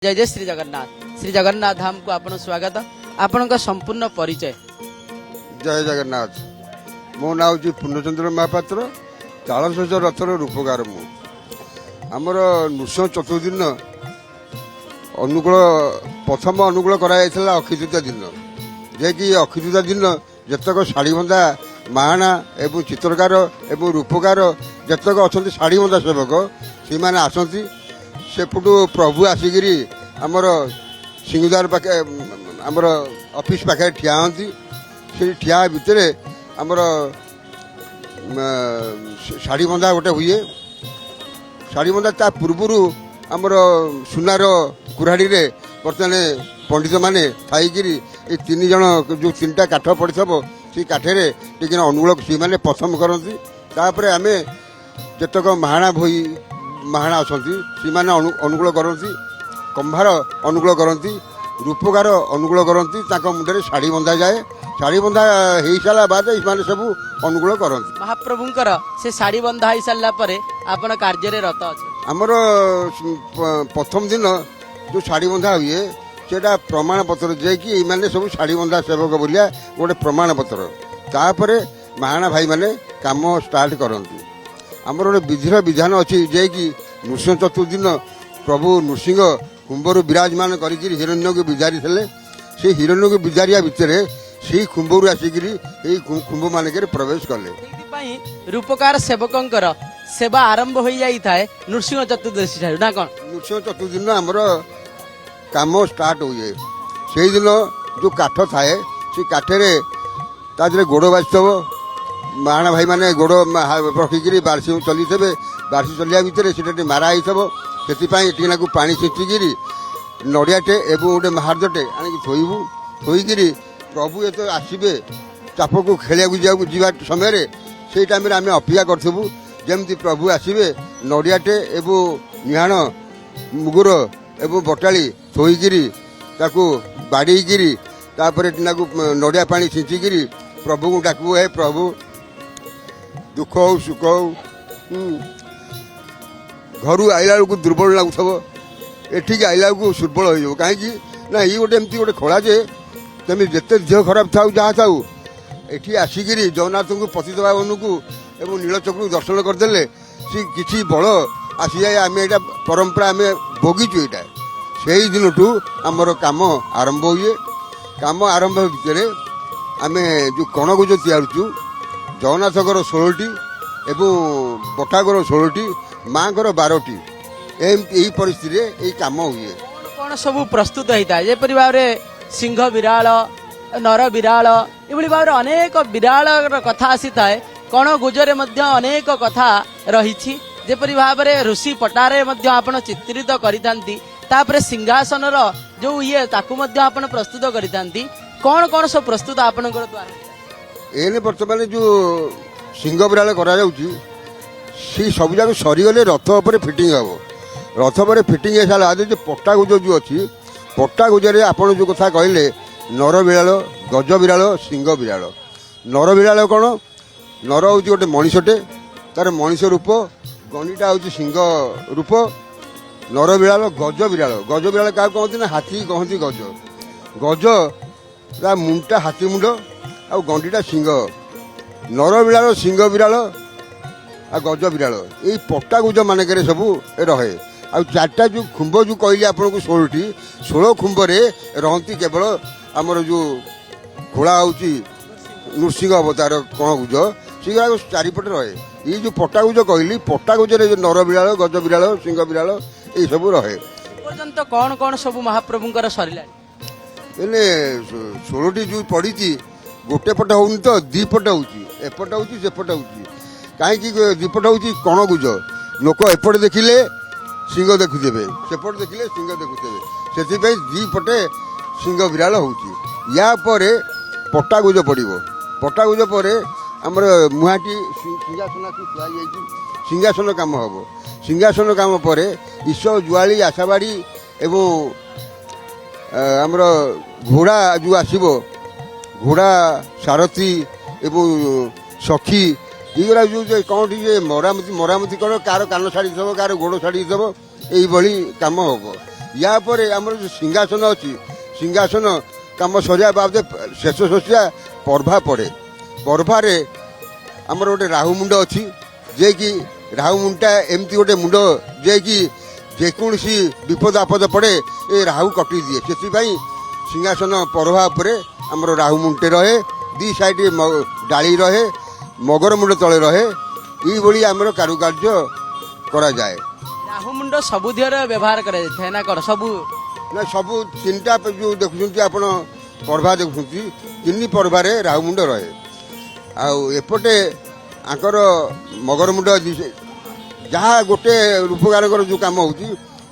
जय जय श्री जगन्नाथ धाम को आपन स्वागत। आपण का संपूर्ण परिचय। जय जगन्नाथ। मो ना हूँ पूर्णचंद्र महापात्र तालशेष रथर रूपकार मु आमर नृसिंह चतुर्दिन अनुकूल प्रथम अनुकूल कराइला अक्षय दिन जे कि अक्षय दिन जतक शाढ़ी बंधा माहाना एवं चित्रकार एवं रूपकार जतक अच्छा शाढ़ी बंधा सेवक से मैंने आसती सेपटू प्रभु आसिकी आमर सिंहद्वार पाखे आमर ऑफिस पाखे ठिया हती से ठिया भितर आमर शाढ़ी बंधा गोटे हुए शाढ़ी बंधा ता पूर्वर आमर सुनार कुराड़ी रे बर्तमान पंडित माने थाईकिरी ये तीन जन जो तीन टा काठ पड़ी से काठे टे अनुकूल सी मैंने पसंद करती तापर आम जतक महाणा भई महाणा अच्छा सी मैंने अनुकूल करती कंभार अनुकूल करती रूपकार अनुकूल करती मुंडे शाढ़ी बंधा जाए शाढ़ी बंधा हो सारा बाद ये सब अनुकूल करती महाप्रभुंकर से शाढ़ी बंधा हो सारा आपण कार्य रत अच्छे आमर प्रथम दिन जो शाढ़ी बंधा हुए सेटा प्रमाण पत्र जे कि मैंने सब शाढ़ी बंधा सेवक बोलिया गोटे प्रमाण पत्र तापर महाणा भाई मैंने काम स्टार्ट करती आमर गोटे विधिर विधान अच्छी जे कि नृसिंह चतुर्दिन प्रभु नृसिंह कुंभर विराजमान करके हिरण्य को विजारी थे से हिरण्य को विजारिया भितर से कुंभर आसिकी कुंभ मानक प्रवेश कले रूपकार सेवकंकर सेवा आरंभ हो जाए नृसिंह चतुर्दशी ठार ना कौन नृसिंह चतुर्दिन आमर काम स्टार्ट हुए से दिन जो काठ थाए से काठे तादे गोड़ बाजब महाणा भाई मैंने गोड़ रखिकी बारसी चली थे बारसी चलिया भितर से मारा होती से पानी छिंचिकी नड़ियाटे एवं गोटे महार्जटे आणिक थोबू थोईकी प्रभु ये आसबे चाप को खेलिया जा समय से टाइम आम अपेक्षा करूँ जमती प्रभु आसबे नड़ियाटे एवं निहाण मुगुर एवं बटाली थोईकी बाड़ीकी नड़िया पानी छिंचिकी प्रभु को डाकू है प्रभु दुख हो सुख हो घर आइला बेलू दुर्बल लगुव एठिक आइला बेलू दुर्बल हो कहीं ना ये गोटे एमती गोटे खोला जे तुम जिते देह खराब था जहाँ था ये आसिकी जगन्नाथ को पतितपावन को एवं नीलचक्र दर्शन करदे सी किसी बल आसी जाए आम यहाँ परंपरा आम भोगीचु यहाँ से ही दिन ठू आमर काम आरंभ हुए काम आरंभ भितर आम जो कणगुज तैयारचु जगन्नाथकर 16टी एवं बटाकर 16टी माँ को 12टी यही परिस्थिति यही काम हुए कौन सब प्रस्तुत होता है जेपरी भाव सिंह विराल नर विराल ये भाव अनेक विराल कथा आसी थाए कण गुजरे अनेक कथा रही जेपरी भाव ऋषि पटारे आपण चित्रित करी सिंहासन जो ये आपण प्रस्तुत करी कौन कौन सब प्रस्तुत आपण एने बर्तमान जो सिंह विराल करा सी सब जाक सरीगले रथ पर फिटिंग हम रथ पर फिटिंग हो सारा जो पट्टागुज जो अच्छी पट्टागुजरे आपड़ जो कथा कहले नर विराल गज विराल सिंह विराल नर विराल कौन नर हूँ गोटे मनीषटे तार मनीष रूप गणिटा हूँ सिंह रूप नर विराल गज विराल क्या कहती ना हाथी कहती गज गज ता मुंडा हाथी मुंड आ गंडीटा सिंह नर विराल सिंह विराल आ गज विराल यही पट्टागुज मानक सब रहे आ चार्टा जो खुंब जो कहली आपको 16टी 16 खुंबरे रहती केवल आमर जो घोड़ा हूँ नृसिंह अवतार कणगुज सेगुड़ा चारिपटे रहे ये जो पट्टागुज कहली पट्टागुजरे जो नर विराल गज विराल सिंह विराल ये सब रहे पर्यंत कौन कौन सब महाप्रभुंकर सरला 16टी जो पड़ी गोटे पट होनी तो दीपट होपट होपट हो कहीं दीपट हूँ कणगुज लोक एपटे देखिले सिंह देखुथे सेपट देखिले सिंह देखुथे से दीपटे सिंह विराल होया पट्टागुज पड़ो पट्टागुज पर आमर मुहाटी सिंहासन थुआ सिंहासन काम हम सिंहासन काम पर ईश जुआली आशाबाड़ी एवं आमर घोड़ा जो आसब घोड़ा सारथी एवं सखी ये जो कौन मरामती मरामती कर कार कान छाड़ी देव कार गोड़ छाड़ी देव यही काम हम या पर आमर जो सिंहासन अच्छी सिंहासन कम सरिया बाद शेष शसिया पर्भा पड़े पर्भारे आमर गोटे राहु मुंड अच्छी जे कि राहु मुंडा एमती गोटे मुंड जे कि जेकोसी विपद आपद पड़े ए राहु कटि दिए से सिंहासन पर्भा उपरे आमर राहु मुंडे रहे दी साइड डाली रहे मगर मुंड तले रहे ये आमर कारुकार्य करा जाए। राहु मुंड सबु दिहर व्यवहार करे थे ना कर सबु ना सब तीन टा जो देखुं आप पर्भा देखुं तीन पर्भारे राहु मुंड रहे आपटे आंकर मगर मुंड जहाँ गोटे रूपकार जो कम हो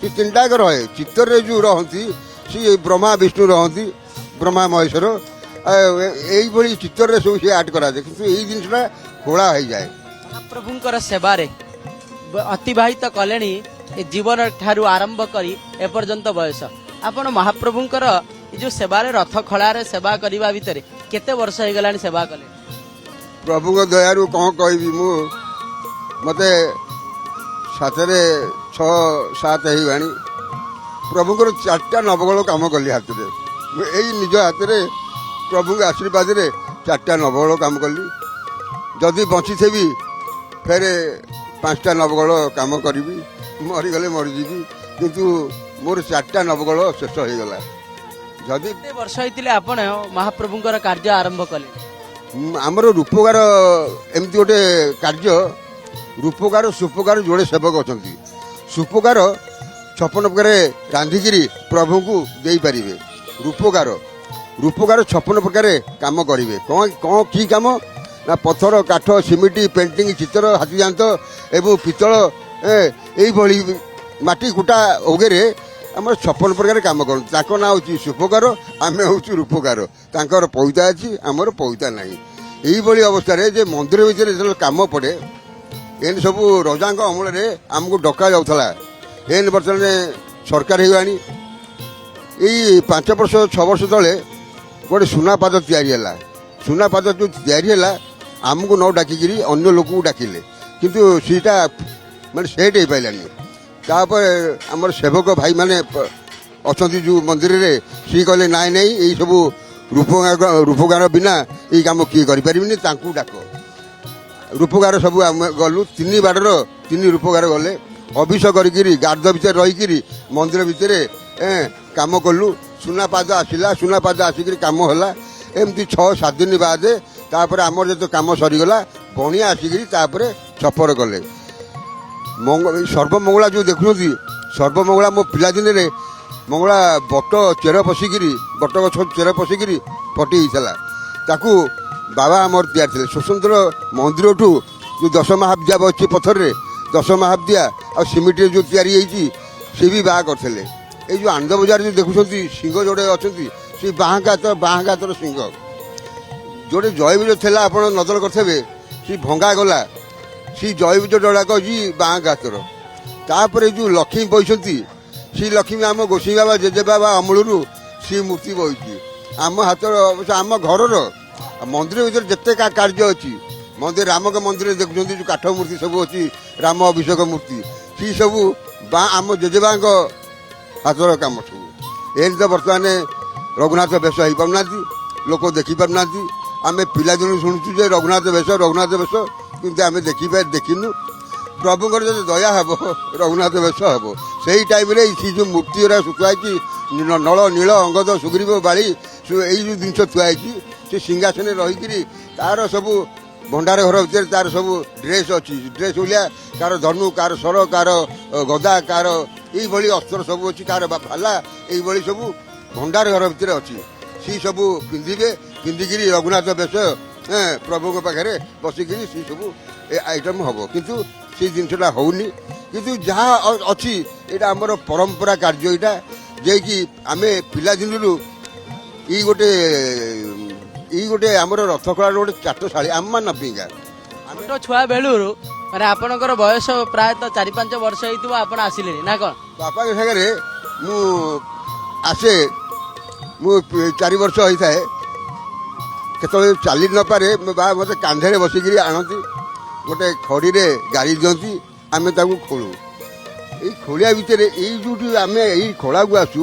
तीन टाक रहे चित्तर जो रहती सी ब्रह्मा विष्णु रहती ब्रह्मा महेश्वर यही चित्तर सब सी आर्ट कराए कि यही जिनसा खोला हो जाए। महाप्रभुंकर सेवारे अतिवाहित कले जीवन ठारू आरंभ करी एपर्यंत बयस आपण महाप्रभुंकर जो सेवारे रथ खड़ारे सेवा करने भितर केते वर्ष हो गलानी सेवा कले? प्रभु को दयारू कौन कहबी मु मते सातरे 6-7 हो प्रभुंकर 4टा नवगल काम कली हाथ में यही निज हाथ में प्रभु आशीर्वाद रे 4टा नवगल काम कली जदि बची थी फेर 5टा नवगल काम करी मरीगले मरीजी किंतु मोर 4टा नवगल शेष हो गला। जदि केते वर्ष होइतिले आपण महाप्रभुंकर कार्य आरंभ कले? आमर रूपकार एमती गोटे कार्य रूपकार सुपकार जोड़े सेवक अच्छा सुपकार 56 प्रकार रांधिकी प्रभु को दे पारे रूपकार रूपकार 56 प्रकार काम करेंगे कौन कौन की काम ना पत्थर काठ सिमिट पेंटिंग चित्र हाथीदांत एवं पितल यही माटी कुटा ओगेरे आम 56 प्रकार काम कर ना हूँ सुपकार आम हूँ रूपकार तांकर पईता अच्छी आमर पईता ना यही अवस्था जे मंदिर भितर जो काम पड़े एन सब रजा अमल आमको डका जाऊला एन बर्तमान सरकार हो यही 5 वर्ष 6 वर्ष तले गोटे सुनापाद या सुनापाद जो या आमको न डाकिकी अन्य लोक डाकिले किंतु सीटा माने सेट हो पारानी तापर आमर सेवक भाई माने अच्छा जो मंदिर रे सी कहले नाई नाई यही सब रूपगार बिना ये कम किए करें डाक रूपगार सब गलु 3 बाटर 3 रूपगार गले अभिषेक करी गार्द भितर रहीकि मंदिर भितर काम कलु सुनापाद आसला सुनापाद आसिक कम है एमती 6-7 दिन बाद तापर आमर जो कम सरीगला बणिया आसिक छपर गले सर्वमंगला जो देखुं सर्वमंगला मो पिलादिन में मंगला बट चेर पशिकी बट गछ चेर पशिकी फटी ताकू बाबा आमर तैयार थे स्वतंत्र मंदिर ठू जो 10 महाविद्या अच्छी पथर रे 10 महाविद्या आ सिमिट जो तैयारी सी भी बाहा करते ये जो आनंद बजार जो देखुं सिंह जोड़े अच्छा सी बाँ गातर सिंह जोड़े जयबीज थे आप नजर करेंगे सी भंगा गला सी जयबीज डड़ाक जी बाँ गातर तापर जो लक्ष्मी बही सी लक्ष्मी आम गोसाई बाबा जेजे बाबा अमूलू सी मूर्ति बही आम हाथ आम घर मंदिर भीतर जिते कार्य अच्छी मंदिर राम के मंदिर देखुं जो काठ मूर्ति सब अच्छी राम अभिषेक मूर्ति सी सब आम जेजेबा हाथर कम सब एन तो बर्तमान रघुनाथ बेश हो पाना लोक देखिपार आम पिलादिन शुणुचु जे रघुनाथ बेश किंतु आम देखिनु प्रभुंर जो दया हे रघुनाथ बेश हे से टाइम सी जो मूर्ति सुखाई नल नील अंगद सुग्रीव बाड़ी यही जो जिन थुआई से सिंहासन रहीकि तार सब भंडार घर भर तार सब ड्रेस अच्छी ड्रेस भलिया कार धनु कार सर कार गदा कार यही अस्त्र सब अच्छी कार भाला यही सब भंडार घर भर अच्छी सी सब पिंधे पिंधिकी रघुनाथ बेश प्रभु पाखे बसिक सी सब आइटम हम किंतु से जिनसा होनी किंतु जहाँ अच्छी यहाँ आमर परंपरा कार्य यहाँ जे कि आम पिलादिन ई गोटे आमर रथ खड़ा गोटे चाटशाली आम मान पिंगा छोट छुआ बेलू माने आपनकर बयस प्राय 4-5 वर्ष होइतबो आपण आसिले ना कोन बापा के सागरे मु आसे मु 4 वर्ष होइथाए केतले चाली न पारे बा मते कांधे रे बसिगिरी आनती गोटे खड़ी रे गाड़ी दियंती आमे ताकू खोलू ଏଇ ଖୋଳିଆ ଭିତରେ ଏଇ ଯୋଉଠି ଆମେ ଏଇ ଖୋଳାକୁ ଆସୁ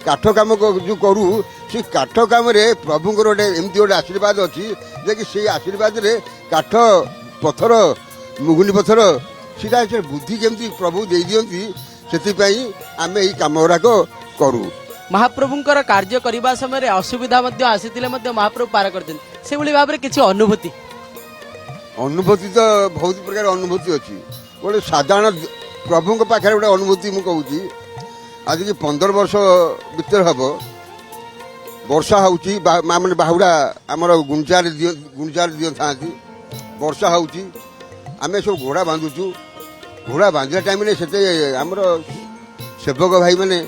କାଠ କାମ ଯୋଉ କରୁ ସେ କାଠ କାମରେ ପ୍ରଭୁଙ୍କର ଗୋଟେ ଏମିତି ଗୋଟେ ଆଶୀର୍ବାଦ ଅଛି ଯେ କି ସେଇ ଆଶୀର୍ବାଦରେ କାଠ ପଥର ମୁଗୁନି ପଥର ସେଟା ସେ ବୁଦ୍ଧି କେମିତି ପ୍ରଭୁ ଦେଇଦିଅନ୍ତି ସେଥିପାଇଁ ଆମେ ଏଇ କାମ ଗୁଡ଼ାକ କରୁ। ମହାପ୍ରଭୁଙ୍କର କାର୍ଯ୍ୟ କରିବା ସମୟରେ ଅସୁବିଧା ମଧ୍ୟ ଆସିଥିଲେ ମଧ୍ୟ ମହାପ୍ରଭୁ ପାର କରିଛନ୍ତି ସେଭଳି ଭାବରେ କିଛି ଅନୁଭୂତି ଅନୁଭୂତି ତ ବହୁତ ପ୍ରକାର ଅନୁଭୂତି ଅଛି। ଗୋଟେ ସାଧାରଣ ପ୍ରଭୁଙ୍କ ପାଖରେ ଗୋଟେ ଅନୁଭୂତି ମୁଁ କହୁଛି। ଆଜିକି 15 ବର୍ଷ ଭିତରେ ହବ ବର୍ଷା ହେଉଛି ମାନେ ବାହୁଡ଼ା ଆମର ଗୁଣ୍ଡିଚାରେ ଦିଅ ଥାଆନ୍ତି ବର୍ଷା ହେଉଛି ଆମେ ସବୁ ଘୋଡ଼ା ବାନ୍ଧୁଛୁ। ଘୋଡ଼ା ବାନ୍ଧିଲା ଟାଇମ୍ରେ ସେତେ ଆମର ସେବକ ଭାଇମାନେ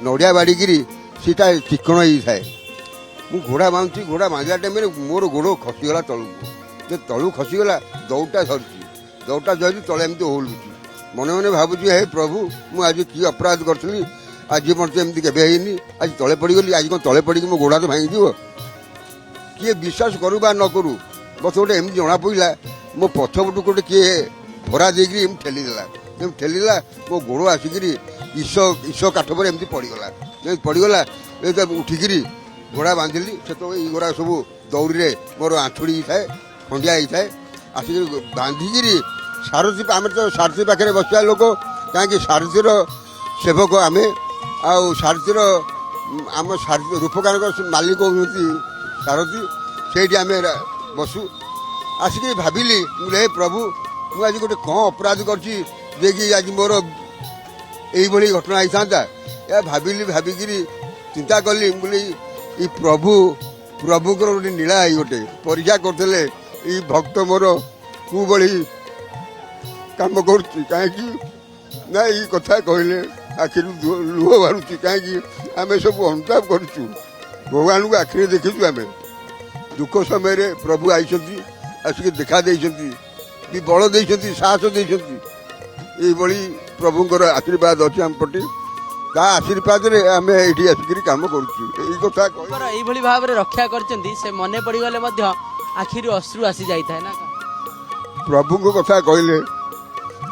ନଡ଼ିଆ ବାଡ଼ିକିରି ସେଇଟା ଚିକ୍କଣ ହେଇଥାଏ। ମୁଁ ଘୋଡ଼ା ବାନ୍ଧୁଛି ଘୋଡ଼ା ବାନ୍ଧିଲା ଟାଇମ୍ରେ ମୋର ଗୋଡ଼ ଖସିଗଲା ତଳକୁ ଯେ ତଳକୁ ଖସିଗଲା ଦୌଡ଼ଟା ଧରିଛି ତଳେ ଏମିତି ଓହଳୁଛି ମନେ ମନେ ଭାବୁଛି ହେ ପ୍ରଭୁ ମୁଁ ଆଜି କି ଅପରାଧ କରିଥିଲି ଆଜି ମୋତେ ଏମିତି କେବେ ହେଇନି ଆଜି ତଳେ ପଡ଼ିଗଲି ଆଜି କ'ଣ ତଳେ ପଡ଼ିକି ମୋ ଗୋଡ଼ ହାତ ଭାଙ୍ଗିଯିବ। କିଏ ବିଶ୍ୱାସ କରୁ ବା ନ କରୁ ମୋତେ ଗୋଟେ ଏମିତି ଜଣାପଡ଼ିଲା ମୋ ପଛପଟୁ ଗୋଟେ କିଏ ଭରା ଦେଇକିରି ଏମିତି ଠେଲିଦେଲା ମୋ ଗୋଡ଼ ଆସିକିରି ଇସ କାଠ ପରେ ଏମିତି ପଡ଼ିଗଲା ଉଠିକିରି ଘୋଡ଼ା ବାନ୍ଧିଲି ସେତେବେଳେ ଏଇ ଘୋଡ଼ା ସବୁ ଦଉଡ଼ିରେ ମୋର ଆଣ୍ଠୁଡ଼ି ହେଇଥାଏ ଖଣ୍ଡିଆ ହେଇଥାଏ ଆସିକିରି ବାନ୍ଧିକିରି ସାରଥୀ ଆମେ ତ ସାରଥୀ ପାଖରେ ବସିବା ଲୋକ କାହିଁକି ସାରଥୀର ସେବକ ଆମେ ଆଉ ସାରଥୀର ଆମ ରୂପକାରଙ୍କ ମାଲିକ ହେଉଛନ୍ତି ସାରଥୀ ସେଇଠି ଆମେ ବସୁ। ଆସିକି ଭାବିଲି ମୁଁ ହେ ପ୍ରଭୁ ମୁଁ ଆଜି ଗୋଟେ କ'ଣ ଅପରାଧ କରିଛି ଯେ କି ଆଜି ମୋର ଏଇଭଳି ଘଟଣା ହେଇଥାନ୍ତା। ଏହା ଭାବିକିରି ଚିନ୍ତା କଲି ମୁଁ କହିଲି ଏଇ ପ୍ରଭୁଙ୍କର ଗୋଟେ ନୀଳା ଏଇ ଗୋଟେ ପରୀକ୍ଷା କରୁଥିଲେ ଏଇ ଭକ୍ତ ମୋର କୋଉଭଳି କାମ କରୁଛି କାହିଁକି ନା ଏଇ କଥା କହିଲେ ଆଖିରୁ ଲୁହ ବାହାରୁଛି କାହିଁକି ଆମେ ସବୁ ଅନୁତାପ କରୁଛୁ ଭଗବାନଙ୍କୁ ଆଖିରେ ଦେଖିଛୁ ଆମେ ଦୁଃଖ ସମୟରେ ପ୍ରଭୁ ଆଇଛନ୍ତି ଆସିକି ଦେଖା ଦେଇଛନ୍ତି କି ବଳ ଦେଇଛନ୍ତି ସାହସ ଦେଇଛନ୍ତି। ଏଇଭଳି ପ୍ରଭୁଙ୍କର ଆଶୀର୍ବାଦ ଅଛି ଆମ ପ୍ରତି ତା ଆଶୀର୍ବାଦରେ ଆମେ ଏଇଠି ଆସିକିରି କାମ କରୁଛୁ। ଏଇ କଥା ଏଇଭଳି ଭାବରେ ରକ୍ଷା କରିଛନ୍ତି ସେ ମନେ ପଡ଼ିଗଲେ ମଧ୍ୟ ଆଖିରୁ ଅଶ୍ରୁ ଆସି ଯାଇଥାଏ ନା ପ୍ରଭୁଙ୍କ କଥା କହିଲେ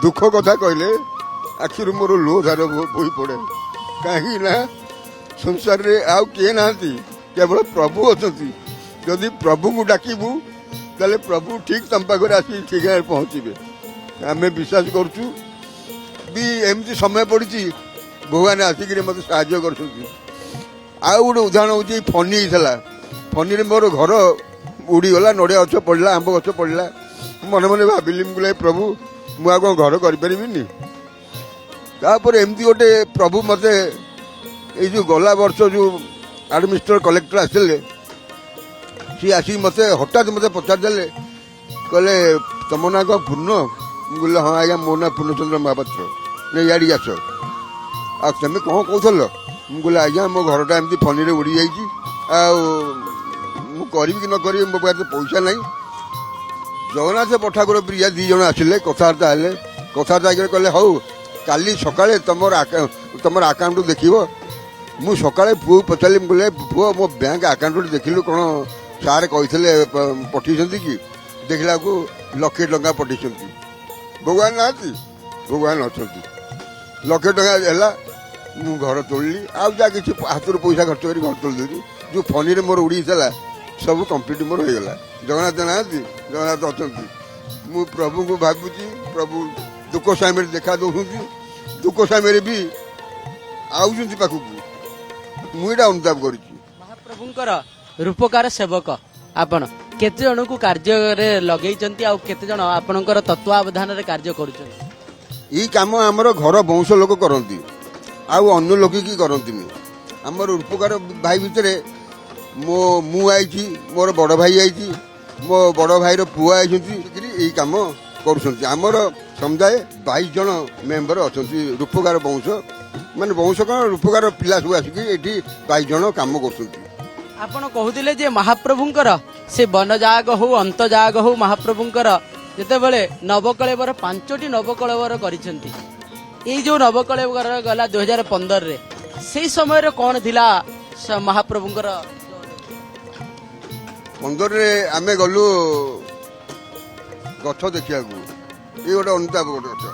ଦୁଃଖ କଥା କହିଲେ ଆଖିରୁ ମୋର ଲୁହ ଧାର ବୋହି ପଡ଼େ କାହିଁକି ନା ସଂସାରରେ ଆଉ କିଏ ନାହାନ୍ତି କେବଳ ପ୍ରଭୁ ଅଛନ୍ତି। ଯଦି ପ୍ରଭୁଙ୍କୁ ଡାକିବୁ ତାହେଲେ ପ୍ରଭୁ ଠିକ୍ ତମ ପାଖରେ ଆସି ଠିକରେ ପହଞ୍ଚିବେ। ଆମେ ବିଶ୍ୱାସ କରୁଛୁ ବି ଏମିତି ସମୟ ପଡ଼ିଛି ଭଗବାନ ଆସିକିରି ମୋତେ ସାହାଯ୍ୟ କରୁଛନ୍ତି। ଆଉ ଗୋଟେ ଉଦାହରଣ ହେଉଛି ଫନି ହେଇଥିଲା ଫନିରେ ମୋର ଘର ଉଡ଼ିଗଲା ନଡ଼ିଆ ଗଛ ପଡ଼ିଲା ଆମ୍ବ ଗଛ ପଡ଼ିଲା ମନେ ମନେ ଭାବିଲି ମୁଁ କହିଲି ପ୍ରଭୁ ମୁଁ ଆଉ କ'ଣ ଘର କରିପାରିବିନି। ତାପରେ ଏମିତି ଗୋଟେ ପ୍ରଭୁ ମୋତେ ଏଇ ଯେଉଁ ଗଲା ବର୍ଷ ଯେଉଁ ଆଡ଼ମିନିଷ୍ଟ୍ରେଟର କଲେକ୍ଟର ଆସିଥିଲେ ସିଏ ଆସିକି ମୋତେ ହଠାତ୍ ମୋତେ ପଚାରିଦେଲେ କହିଲେ ତମ ନାଁ କ'ଣ ପୂର୍ଣ୍ଣ? ମୁଁ କହିଲି ହଁ ଆଜ୍ଞା ମୋ ନାଁ ପୂର୍ଣ୍ଣଚନ୍ଦ୍ର ମହାପାତ୍ର ନାଇଁ ଇଆଡ଼ିକି ଆସ ଆଉ ତମେ କ'ଣ କହୁଥିଲ? ମୁଁ କହିଲି ଆଜ୍ଞା ମୋ ଘରଟା ଏମିତି ଫନିରେ ଉଡ଼ି ଯାଇଛି ଆଉ ମୁଁ କରିବି କି ନ କରିବି ମୋ ପାଖରେ ପଇସା ନାହିଁ। ଜଗନ୍ନାଥ ପଠାକୁର ପ୍ରିୟା 2 ଜଣ ଆସିଲେ କଥାବାର୍ତ୍ତା ହେଲେ କଥାବାର୍ତ୍ତା ହେଇକି କହିଲେ ହଉ କାଲି ସକାଳେ ତମର ଆକାଉଣ୍ଟ ଦେଖିବ। ମୁଁ ସକାଳେ ପୁଅକୁ ପଚାରିଲି ମୁଁ କହିଲେ ପୁଅ ମୋ ବ୍ୟାଙ୍କ ଆକାଉଣ୍ଟ ଦେଖିଲୁ କ'ଣ ସାର୍ କହିଥିଲେ ପଠେଇଛନ୍ତି କି? ଦେଖିଲାକୁ 1,00,000 ଟଙ୍କା ପଠେଇଛନ୍ତି। ଭଗବାନ ନାହାନ୍ତି ଭଗବାନ ଅଛନ୍ତି। 1,00,000 ଟଙ୍କା ହେଲା ମୁଁ ଘର ତୋଳିଲି ଆଉ ଯାହା କିଛି ହାତରୁ ପଇସା ଖର୍ଚ୍ଚ କରି ଘର ତୋଳିଦେଲି। ଯେଉଁ ଫନିରେ ମୋର ଉଡ଼ିଥିଲା ସବୁ କମ୍ପ୍ଲିଟ୍ ମୋର ହେଇଗଲା। ଜଗନ୍ନାଥ ନାହାନ୍ତି ଜଗନ୍ନାଥ ଅଛନ୍ତି। ମୁଁ ପ୍ରଭୁଙ୍କୁ ଭାବୁଛି ପ୍ରଭୁ ଦୁଃଖ ସମୟରେ ଦେଖା ଦେଉଛନ୍ତି ଦୁଃଖ ସମୟରେ ବି ଆଉଛନ୍ତି ପାଖକୁ ମୁଁ ଏଇଟା ଅନୁତାପ କରିଛି। ମହାପ୍ରଭୁଙ୍କର ରୂପକାର ସେବକ ଆପଣ କେତେ ଜଣଙ୍କୁ କାର୍ଯ୍ୟରେ ଲଗେଇଛନ୍ତି ଆଉ କେତେ ଜଣ ଆପଣଙ୍କର ତତ୍ତ୍ୱାବଧାନରେ କାର୍ଯ୍ୟ କରୁଛନ୍ତି? ଏଇ କାମ ଆମର ଘର ବଂଶ ଲୋକ କରନ୍ତି ଆଉ ଅନ୍ୟ ଲୋକ କି କରନ୍ତିନି। ଆମର ରୂପକାର ଭାଇ ଭିତରେ ମୁଁ ଆଇଛି ମୋର ବଡ଼ ଭାଇ ଆଇଛି ମୋ ବଡ଼ ଭାଇର ପୁଅ ଆଇଛନ୍ତି ଏଇ କାମ କରୁଛନ୍ତି। ଆମର ସମୁଦାୟ 22 ଜଣ ମେମ୍ବର ଅଛନ୍ତି ରୂପକାର ବଂଶ ମାନେ ବଂଶ କ'ଣ ରୂପକାର ପିଲା ସବୁ ଆସିକି ଏଠି 22 ଜଣ କାମ କରୁଛନ୍ତି। ଆପଣ କହୁଥିଲେ ଯେ ମହାପ୍ରଭୁଙ୍କର ସେ ବନଜାଗ ହଉ ଅନ୍ତଜାଗ ହଉ ମହାପ୍ରଭୁଙ୍କର ଯେତେବେଳେ ନବକଳେବର 5ଟି ନବକଳେବର କରିଛନ୍ତି ଏଇ ଯେଉଁ ନବକଳେବର ଗଲା 2015ରେ ସେଇ ସମୟରେ କ'ଣ ଥିଲା ମହାପ୍ରଭୁଙ୍କର? 15ରେ ଆମେ ଗଲୁ ଗଛ ଦେଖିବାକୁ। ଏଇ ଗୋଟେ ଅନୁତାପ ଗୋଟେ ଗଛ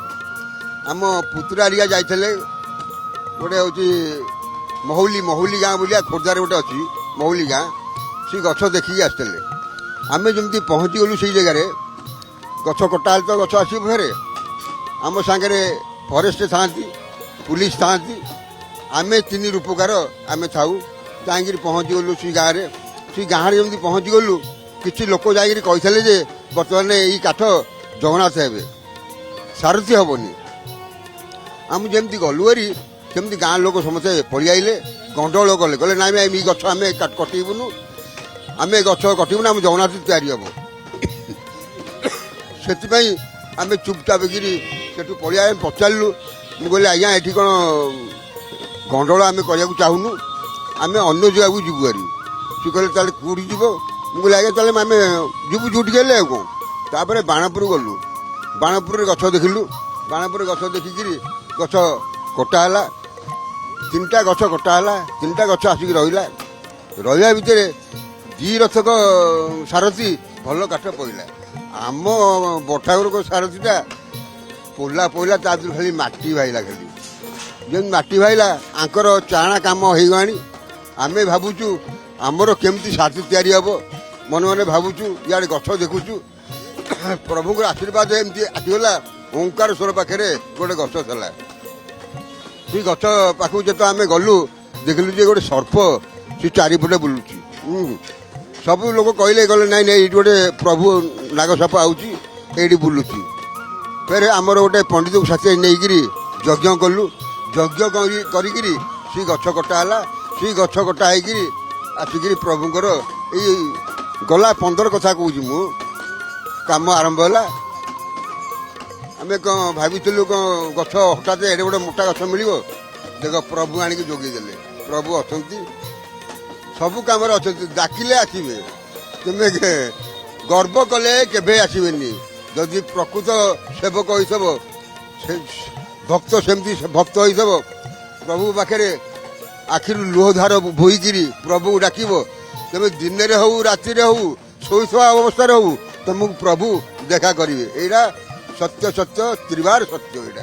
ଆମ ପୁତୁରା ହେରିକା ଯାଇଥିଲେ ଗୋଟେ ହେଉଛି ମହୁଲି ଗାଁ ବୋଲିଆ ଖୋର୍ଦ୍ଧାରେ ଗୋଟେ ଅଛି ମହୁଲି ଗାଁ, ସେ ଗଛ ଦେଖିକି ଆସିଥିଲେ। ଆମେ ଯେମିତି ପହଞ୍ଚିଗଲୁ ସେଇ ଜାଗାରେ, ଗଛ କଟା ହେଲେ ତ ଗଛ ଆସିବ ଫେରେ, ଆମ ସାଙ୍ଗରେ ଫରେଷ୍ଟ ଥାଆନ୍ତି, ପୁଲିସ ଥାଆନ୍ତି, ଆମେ 3 ରୂପକାର ଆମେ ଥାଉ। ଯାଇକିରି ପହଞ୍ଚିଗଲୁ ସେଇ ଗାଁରେ। ସେଇ ଗାଁରେ ଯେମିତି ପହଞ୍ଚିଗଲୁ, କିଛି ଲୋକ ଯାଇକିରି କହିଥିଲେ ଯେ ବର୍ତ୍ତମାନ ଏଇ କାଠ ଜଗନ୍ନାଥ ହେବେ, ସାରଥି ହେବନି। ଆମେ ଯେମିତି ଗଲୁ ହେରି, ସେମିତି ଗାଁ ଲୋକ ସମସ୍ତେ ପଳେଇଆଇଲେ, ଗଣ୍ଡଗୋଳ କଲେ, କହିଲେ ନାଇଁ ନାଇଁ ଏଇ ଗଛ ଆମେ କଟେଇବୁନୁ, ଆମେ ଗଛ କଟିବୁନୁ, ଆମ ଜଗନ୍ନାଥ ତିଆରି ହେବ। ସେଥିପାଇଁ ଆମେ ଚୁପଚାପ କିରି ସେଠୁ ପଳେଇ ପଚାରିଲୁ। ମୁଁ କହିଲି ଆଜ୍ଞା ଏଠି କ'ଣ ଗଣ୍ଡଗୋଳ ଆମେ କରିବାକୁ ଚାହୁଁନୁ, ଆମେ ଅନ୍ୟ ଜାଗାକୁ ଯିବୁ ହାରି। ସେ କହିଲେ ତାହେଲେ କେଉଁଠି ଯିବ? ମୁଁ କହିଲି ଆଜ୍ଞା ତାହେଲେ ଆମେ ଯିବୁ ଯୋଉଠିକି ହେଲେ ଆଉ କ'ଣ। ତାପରେ ବାଣପୁର ଗଲୁ, ବାଣପୁରରେ ଗଛ ଦେଖିଲୁ, ବାଣପୁରରେ ଗଛ ଦେଖିକିରି ଗଛ କଟା ହେଲା, 3ଟା ଗଛ କଟା ହେଲା, 3ଟା ଗଛ ଆସିକି ରହିବା ଭିତରେ 2 ରଥକ ସାରଥି ଭଲ କାଠ ପଇଲା। ଆମ ବଠାଗୁରକ ସାରଥିଟା ପଇଲା ତା ଦେହରୁ ଖାଲି ମାଟି ଭାଇଲା, ଖାଲି ଯେମିତି ମାଟି ଭାଇଲା ଆଙ୍କର ଚାଣା କାମ ହେଇଗଲାଣି। ଆମେ ଭାବୁଛୁ ଆମର କେମିତି ସାରଥି ତିଆରି ହେବ, ମନେ ମନେ ଭାବୁଛୁ, ଇଆଡ଼େ ଗଛ ଦେଖୁଛୁ। ପ୍ରଭୁଙ୍କର ଆଶୀର୍ବାଦ ଏମିତି ଆସିଗଲା। ଓଙ୍କାରେଶ୍ୱର ପାଖରେ ଗୋଟେ ଗଛ ଥିଲା, ସେ ଗଛ ପାଖକୁ ଯେତେବେଳେ ଆମେ ଗଲୁ, ଦେଖିଲୁ ଯେ ଗୋଟେ ସର୍ପ ସେ 4 ପଟେ ବୁଲୁଛି। ସବୁ ଲୋକ କହିଲେ ନାଇଁ ନାଇଁ ଏଇଠି ଗୋଟେ ପ୍ରଭୁ ନାଗସାପ ଆଉଛି, ଏଇଠି ବୁଲୁଛି। ଫେରେ ଆମର ଗୋଟେ ପଣ୍ଡିତକୁ ସାଥିରେ ନେଇକିରି ଯଜ୍ଞ କଲୁ। ଯଜ୍ଞ କରିକିରି ସେ ଗଛ କଟା ହେଲା। ସେ ଗଛ କଟା ହେଇକିରି ଆସିକିରି ପ୍ରଭୁଙ୍କର ଏଇ ଗଲା 15 କଥା କହୁଛି ମୁଁ, କାମ ଆରମ୍ଭ ହେଲା। ଆମେ କ'ଣ ଭାବିଥିଲୁ କ'ଣ ଗଛ ହଠାତ୍ ଏଡ଼େ ଗୋଟେ ମୋଟା ଗଛ ମିଳିବ? ଦେଖ ପ୍ରଭୁ ଆଣିକି ଯୋଗେଇ ଦେଲେ। ପ୍ରଭୁ ଅଛନ୍ତି, ସବୁ କାମରେ ଅଛନ୍ତି, ଡାକିଲେ ଆସିବେ। ତୁମେ ଗର୍ବ କଲେ କେବେ ଆସିବେନି। ଯଦି ପ୍ରକୃତ ସେବକ ହୋଇଥିବ, ଭକ୍ତ ସେମିତି ଭକ୍ତ ହୋଇଥିବ, ପ୍ରଭୁ ପାଖରେ ଆଖିରୁ ଲୁହଧାର ବୋହିକିରି ପ୍ରଭୁକୁ ଡାକିବ, ତେବେ ଦିନରେ ହଉ ରାତିରେ ହଉ ଶୋଇଥିବା ଅବସ୍ଥାରେ ହଉ ତମକୁ ପ୍ରଭୁ ଦେଖା କରିବେ। ଏଇଟା ସତ୍ୟ ତ୍ରିବାର ସତ୍ୟ ଏଇଟା।